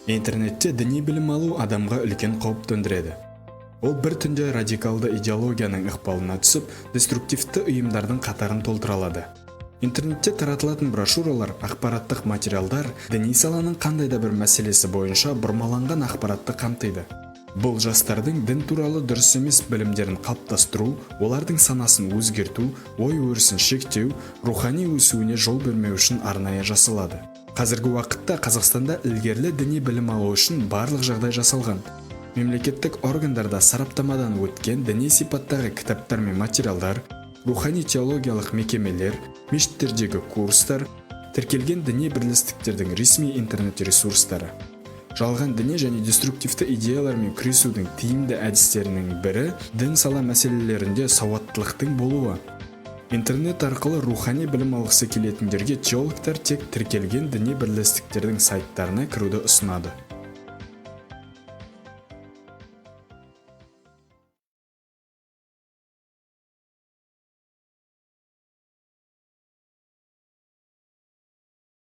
Интернетте діни білім алу адамға үлкен қауіп төндіреді. Ол бір түнде радикалды идеологияның ықпалына түсіп, деструктивті ұйымдардың қатарын толтыра алады. Интернетте таратылатын брошюралар, ақпараттық материалдар діни саланың қандай да бір мәселесі бойынша бұрмаланған ақпаратты қамтиды. Бұл жастардың дін туралы дұрыс емес білімдерін қалыптастыру, олардың санасын өзгерту, ой өрісін шектеу, рухани өсуіне жол бермеу үшін арнайы жасалады. Қазіргі уақытта Қазақстанда ілгерлі діни білім алу үшін барлық жағдай жасалған. Мемлекеттік органдарда сараптамадан өткен діни сипаттағы кітаптар мен материалдар, рухани теологиялық мекемелер, мешіттердегі курстар, тіркелген діни бірлестіктердің ресми интернет ресурстары. Жалған діни және деструктивті идеялармен күресудің тиімді әдістерінің бірі дін сала мәселелерінде сауаттылықтың болуы. Интернет арқылы рухани білім алғысы келетіндерге теологтар тек тіркелген діни бірлестіктердің сайттарына кіруді ұсынады.